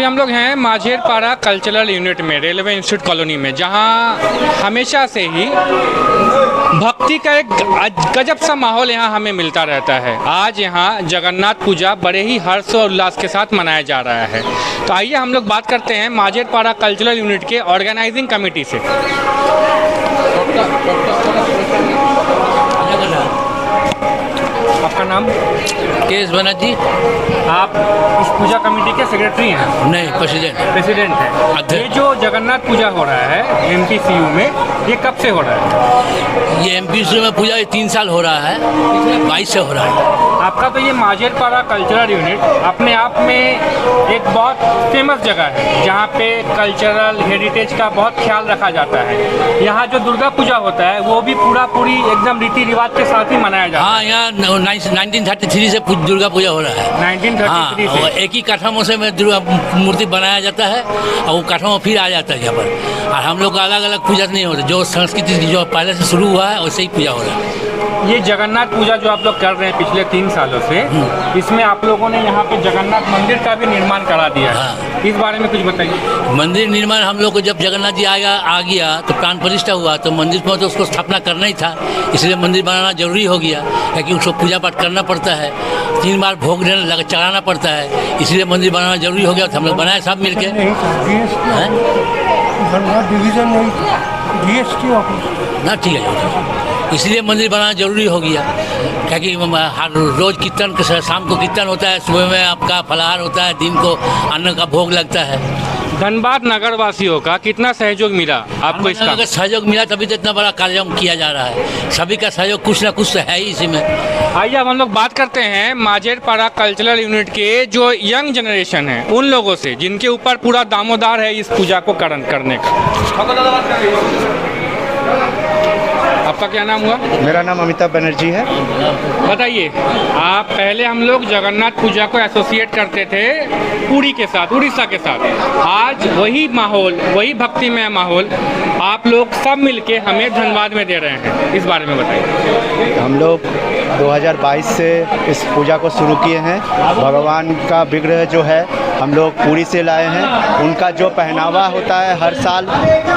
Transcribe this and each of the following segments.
हम लोग हैं माझेरपाड़ा कल्चरल यूनिट में, रेलवे इंस्टीट्यूट कॉलोनी में, जहां हमेशा से ही भक्ति का एक गजब सा माहौल यहाँ हमें मिलता रहता है। आज यहाँ जगन्नाथ पूजा बड़े ही हर्ष और उल्लास के साथ मनाया जा रहा है। तो आइए हम लोग बात करते हैं माझेरपाड़ा कल्चरल यूनिट के ऑर्गेनाइजिंग कमेटी से। आपका नाम? केस बनर्जी। आप इस पूजा कमेटी के सेक्रेटरी हैं? नहीं, प्रेसिडेंट है। ये जो जगन्नाथ पूजा हो रहा है एमपीसीयू में, ये कब से हो रहा है? ये एमपीसीयू में पूजा 3 साल हो रहा है, 22 से हो रहा है। आपका तो ये माझेरपाड़ा कल्चरल यूनिट अपने आप में एक बहुत फेमस जगह है, जहाँ पे कल्चरल हेरिटेज का बहुत ख्याल रखा जाता है। यहाँ जो दुर्गा पूजा होता है वो भी पूरी एकदम रीति रिवाज के साथ ही मनाया जाता है। हाँ, यहाँ 1933 से दुर्गा पूजा हो रहा है। 1933 से एक ही काठमांडू से में दुर्गा मूर्ति बनाया जाता है और वो काठमांडू फिर आ जाता है यहाँ पर। और हम लोग का अलग अलग पूजा नहीं होता, जो संस्कृति जो पहले से शुरू हुआ है वैसे ही पूजा हो रहा है। ये जगन्नाथ पूजा जो आप लोग कर रहे हैं पिछले 3 सालों से, इसमें आप लोगों ने यहाँ पे जगन्नाथ मंदिर का भी निर्माण करा दिया है। हाँ। इस बारे में कुछ बताइए। मंदिर निर्माण हम लोग को जब जगन्नाथ जी आ गया तो प्राण प्रतिष्ठा हुआ, तो मंदिर में तो उसको स्थापना करना ही था, इसलिए मंदिर बनाना जरूरी हो गया, क्योंकि उसको पूजा पाठ करना पड़ता है, 3 बार भोग चढ़ाना पड़ता है, इसलिए मंदिर बनाना जरूरी हो गया। तो हम लोग बनाए सब मिल के। डिवीजन नहीं, GST ऑफिस ना, ठीक है, इसलिए मंदिर बनाना जरूरी हो गया, क्योंकि हर रोज़ कीर्तन, शाम को कीर्तन होता है, सुबह में आपका फलाहार होता है, दिन को अन्न का भोग लगता है। धनबाद नगर वासियों का कितना सहयोग मिला आपको? इसका अगर सहयोग मिला तभी तो इतना बड़ा कार्यक्रम किया जा रहा है। सभी का सहयोग कुछ ना कुछ है ही इसी में। आइए अब हम लोग बात करते हैं माझेरपाड़ा कल्चरल यूनिट के जो यंग जनरेशन है उन लोगों से, जिनके ऊपर पूरा दामोदार है इस पूजा को करने का। आपका क्या नाम हुआ? मेरा नाम अमिताभ बनर्जी है। बताइए, आप पहले हम लोग जगन्नाथ पूजा को एसोसिएट करते थे पुरी के साथ, उड़ीसा के साथ। आज वही माहौल, वही भक्तिमय माहौल आप लोग सब मिलके हमें धनबाद में दे रहे हैं, इस बारे में बताइए। हम लोग 2022 से इस पूजा को शुरू किए हैं। भगवान का विग्रह जो है हम लोग पुरी से लाए हैं। उनका जो पहनावा होता है हर साल,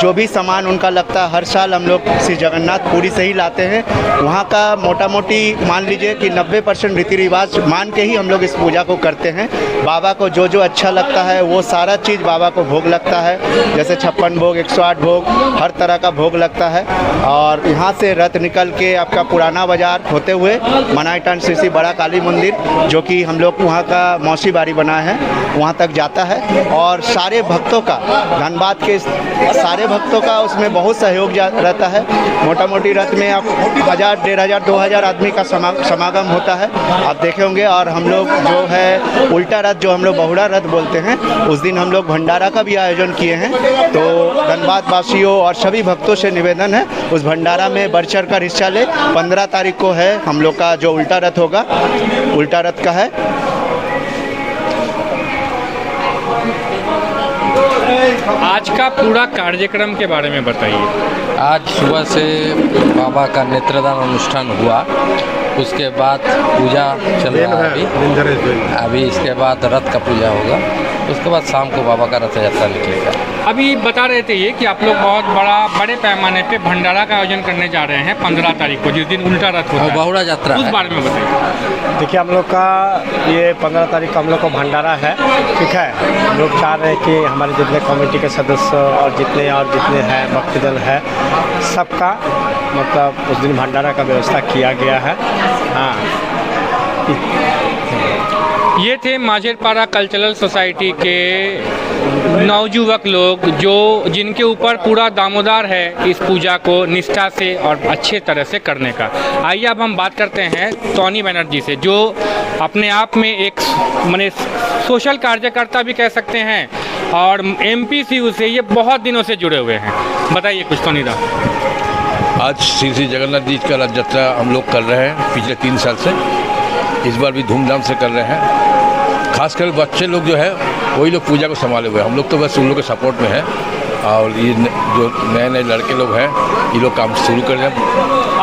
जो भी सामान उनका लगता है हर साल हम लोग श्री जगन्नाथ पुरी से ही लाते हैं। वहाँ का मोटा मोटी मान लीजिए कि 90% रीति रिवाज मान के ही हम लोग इस पूजा को करते हैं। बाबा को जो जो अच्छा लगता है वो सारा चीज़ बाबा को भोग लगता है, जैसे 56 भोग, 108 भोग, हर तरह का भोग लगता है। और यहाँ से रथ निकल के आपका पुराना बाजार होते हुए मनाईटान श्री बड़ा काली मंदिर, जो कि हम लोग वहाँ का मौसी बारी बना है, वहाँ तक जाता है। और सारे भक्तों का, धनबाद के सारे भक्तों का उसमें बहुत सहयोग रहता है। मोटा मोटी रथ में आप 1000, 1500, 2000 आदमी का समागम होता है, आप देखे होंगे। और हम लोग जो है उल्टा रथ, जो हम लोग बहुड़ा रथ बोलते हैं, उस दिन हम लोग भंडारा का भी आयोजन किए हैं। तो धनबाद वासियों और सभी भक्तों से निवेदन है उस भंडारा में बढ़ चढ़ कर हिस्सा ले। 15 तारीख को है हम लोग का जो उल्टा रथ होगा, उल्टा रथ का है। आज का पूरा कार्यक्रम के बारे में बताइए। आज सुबह से बाबा का नेत्रदान अनुष्ठान हुआ, उसके बाद पूजा चल रहा है अभी इसके बाद रथ का पूजा होगा, उसके बाद शाम को बाबा का रथ यात्रा निकलेगा। अभी बता रहे थे ये कि आप लोग बहुत बड़े पैमाने पे भंडारा का आयोजन करने जा रहे हैं 15 तारीख को, जिस दिन उल्टा रथ होता है, बहुड़ा यात्रा, उस बारे में बताइए। देखिए, हम लोग का ये 15 तारीख को हम लोग को भंडारा है, ठीक है। हम लोग चाह रहे हैं कि हमारे जितने कमेटी के सदस्य और जितने हैं भक्ति दल है, सबका मतलब उस दिन भंडारा का व्यवस्था किया गया है। हाँ, ये थे माझेरपाड़ा कल्चरल सोसाइटी के नवयुवक लोग, जिनके ऊपर पूरा दामोदार है इस पूजा को निष्ठा से और अच्छे तरह से करने का। आइए अब हम बात करते हैं टॉनी बनर्जी से, जो अपने आप में एक माने सोशल कार्यकर्ता भी कह सकते हैं और एमपीसीयू से ये बहुत दिनों से जुड़े हुए हैं। बताइए कुछ टॉनी दा। आज श्री जगन्नाथ जी का रथ यात्रा हम लोग कर रहे हैं पिछले 3 साल से, इस बार भी धूमधाम से कर रहे हैं। खासकर बच्चे लोग जो है वही लोग पूजा को संभाले हुए हैं, हम लोग तो बस उन लोग के सपोर्ट में है। और ये जो नए लड़के लोग हैं ये लोग काम शुरू कर रहे हैं।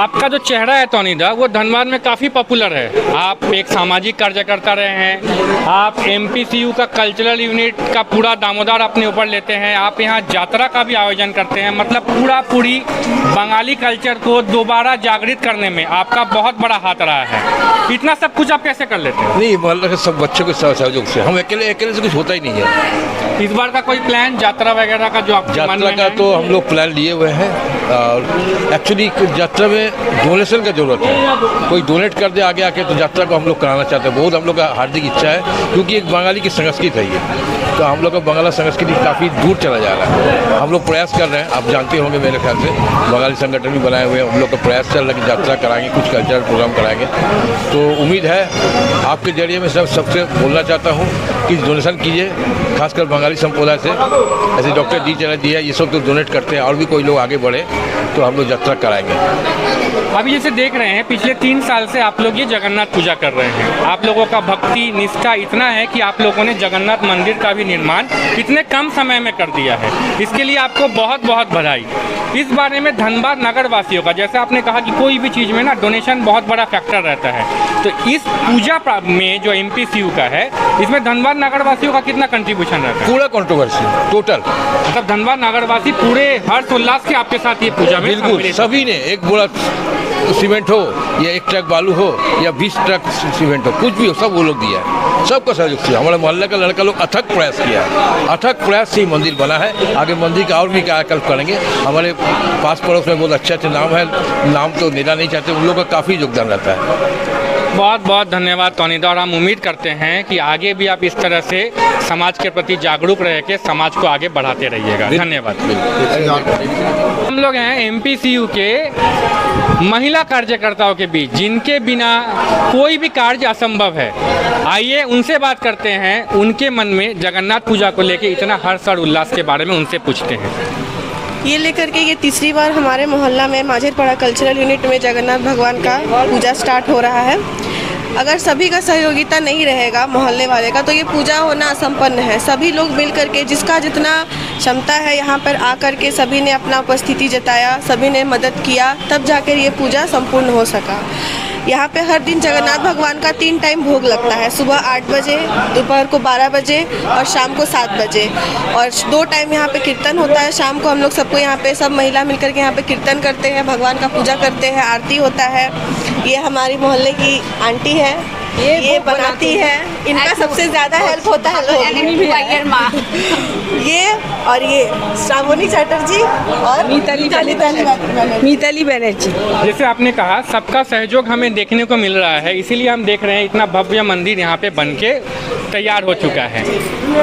आपका जो चेहरा है टोनी वो धनबाद में काफ़ी पॉपुलर है। आप एक सामाजिक कार्यकर्ता रहे हैं, आप MPCU का कल्चरल यूनिट का पूरा दामोदर अपने ऊपर लेते हैं, आप यहाँ यात्रा का भी आयोजन करते हैं, मतलब पूरी बंगाली कल्चर को दोबारा जागृत करने में आपका बहुत बड़ा हाथ रहा है। इतना सब कुछ आप कैसे कर लेते हैं? नहीं, मोहल्ला के सब बच्चों के सहयोग से, हम अकेले से कुछ होता ही नहीं है। इस बार का कोई प्लान यात्रा वगैरह का जो आपके मन में यात्रा का तो हम लोग प्लान लिए हुए हैं और एक्चुअली यात्रा में डोनेशन का जरूरत है। कोई डोनेट कर दे आगे आके तो यात्रा को हम लोग कराना चाहते हैं। बहुत हम लोग का हार्दिक इच्छा है, क्योंकि एक बंगाली की संस्कृति है ये, तो हम लोग का बंगाला संस्कृति काफ़ी दूर चला जा रहा है। हम लोग प्रयास कर रहे हैं, आप जानते होंगे मेरे ख्याल से बंगाली संगठन भी बनाए हुए हैं, हम लोग का प्रयास चल रहा है कि यात्रा कराएंगे, कुछ कल्चरल प्रोग्राम कराएंगे। तो उम्मीद है आपके जरिए मैं सबसे बोलना चाहता हूँ कि डोनेशन कीजिए, खासकर बंगाली संप्रदाय से। ऐसे डॉक्टर डी चैटर्जी है, ये सब तो डोनेट करते हैं, और भी कोई लोग आगे बढ़े तो हम लोग यात्रा कराएंगे। अभी जैसे देख रहे हैं पिछले 3 साल से आप लोग ये जगन्नाथ पूजा कर रहे हैं। आप लोगों का भक्ति निष्ठा इतना है कि आप लोगों ने जगन्नाथ मंदिर का भी निर्माण इतने कम समय में कर दिया है। इसके लिए आपको बहुत बहुत बधाई। इस बारे में धनबाद नगर वासियों का, जैसे आपने कहा कि कोई भी चीज़ में ना डोनेशन बहुत बड़ा फैक्टर रहता है, तो इस पूजा में जो MPCU का है, इसमें धनबाद नगर वासियों का कितना कंट्रीब्यूशन रहता है? पूरा कंट्रोवर्सी टोटल, मतलब धनबाद नगर वासी पूरे हर्ष उल्लास के आपके साथ ये पूजा में बिल्कुल सभी ने, एक बोला सीमेंट हो या 1 ट्रक बालू हो या 20 ट्रक सीमेंट हो, कुछ भी हो, सब वो लोग दिया है, सबका सहयोग किया। हमारे मोहल्ले का लड़का लोग अथक प्रयास किया है, अथक प्रयास से ही मंदिर बना है। आगे मंदिर का और भी कायाकल्प करेंगे। हमारे पास पड़ोस में बहुत अच्छे नाम है, नाम तो लेना नहीं चाहते, उन लोगों का काफ़ी योगदान रहता है। बहुत बहुत धन्यवाद टोनी, और हम उम्मीद करते हैं कि आगे भी आप इस तरह से समाज के प्रति जागरूक रह के समाज को आगे बढ़ाते रहिएगा। धन्यवाद। हम लोग हैं MPCU के महिला कार्यकर्ताओं के बीच, जिनके बिना कोई भी कार्य असंभव है। आइए उनसे बात करते हैं, उनके मन में जगन्नाथ पूजा को लेके इतना हर्ष और उल्लास के बारे में उनसे पूछते हैं। ये लेकर के ये तीसरी बार हमारे मोहल्ला में माझेरपाड़ा कल्चरल यूनिट में जगन्नाथ भगवान का पूजा स्टार्ट हो रहा है। अगर सभी का सहयोगिता नहीं रहेगा मोहल्ले वाले का, तो ये पूजा होना असंपन्न है। सभी लोग मिल करके, जिसका जितना क्षमता है, यहाँ पर आकर के सभी ने अपना उपस्थिति जताया, सभी ने मदद किया, तब जाकर ये पूजा संपूर्ण हो सका। यहाँ पे हर दिन जगन्नाथ भगवान का 3 टाइम भोग लगता है, सुबह 8 बजे, दोपहर को 12 बजे और शाम को 7 बजे। और 2 टाइम यहाँ पे कीर्तन होता है। शाम को हम लोग सबको यहाँ पे सब महिला मिलकर के यहाँ पे कीर्तन करते हैं, भगवान का पूजा करते हैं, आरती होता है। ये हमारी मोहल्ले की आंटी है, ये बनाती है, इनका सबसे ज़्यादा हेल्प होता है ये और ये श्रावणी चैटर्जी और मिताली बनर्जी। जैसे आपने कहा सबका सहयोग हमें देखने को मिल रहा है, इसीलिए हम देख रहे हैं इतना भव्य मंदिर यहाँ पे बन के तैयार हो चुका है।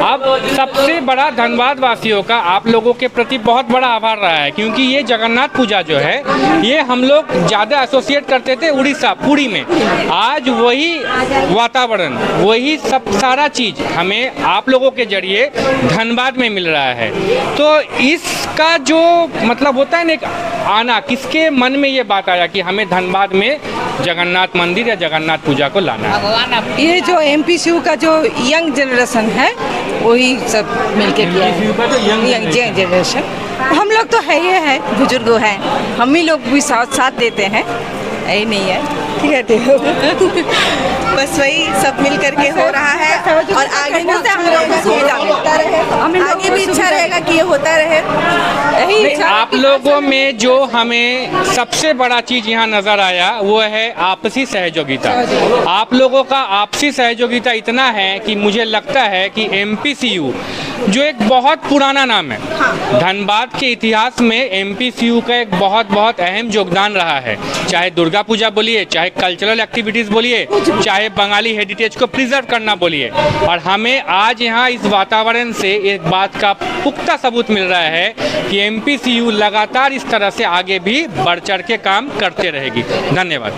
अब सबसे बड़ा धनबाद वासियों का आप लोगों के प्रति बहुत बड़ा आभार रहा है, क्योंकि ये जगन्नाथ पूजा जो है ये हम लोग ज़्यादा एसोसिएट करते थे उड़ीसा पुरी में। आज वही वातावरण, वही सब सारा चीज़ हमें आप लोगों के जरिए धनबाद में मिल रहा है। तो इसका जो मतलब होता है ना, एक आना, किसके मन में ये बात आया कि हमें धनबाद में जगन्नाथ मंदिर या जगन्नाथ पूजा को लाना है? ये जो MPCU का जो यंग जनरेशन है वही सब मिलके किया है। यंग जनरेशन हम लोग तो है, ये है बुजुर्ग हैं, हम ही लोग भी साथ देते हैं, यही नहीं है कहते हो। बस वही सब मिल करके हो रहा है और आगे भी आगे भी इच्छा रहेगा कि ये होता रहे। आप लोगों में जो हमें सबसे बड़ा चीज़ यहाँ नज़र आया वो है आपसी सहयोगिता। आप लोगों का आपसी सहयोगिता इतना है कि मुझे लगता है कि MPCU जो एक बहुत पुराना नाम है, धनबाद के इतिहास में MPCU का एक बहुत अहम योगदान रहा है। चाहे दुर्गा पूजा बोलिए, चाहे कल्चरल एक्टिविटीज़ बोलिए, चाहे बंगाली हेरिटेज को प्रिजर्व करना बोलिए। और हमें आज यहाँ इस वातावरण से एक बात का पुख्ता सबूत मिल रहा है कि MPCU लगातार इस तरह से आगे भी बढ़ चढ़ के काम करते रहेगी। धन्यवाद।